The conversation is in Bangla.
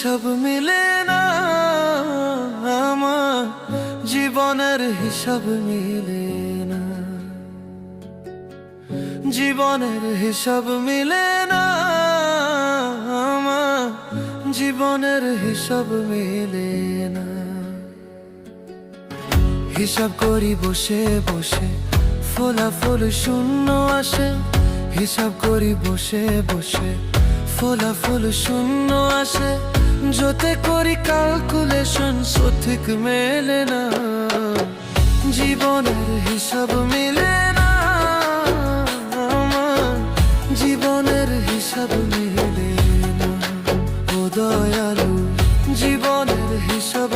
হিসাব মিলে না, আমার জীবনের হিসাব মিলে না, জীবনের হিসাব মিলে না, আমার জীবনের হিসাব মিলে না। হিসাব করি বসে বসে, ফলাফল শূন্য আসে। হিসাব করি বসে বসে, ফলাফল শূন্য আসে। যতে করি ক্যালকুলেশন সঠিক মেলে না, জীবনের হিসাব মিলে না, আমার জীবনের হিসাব মিলে না। ও দয়ালু, জীবনের হিসাব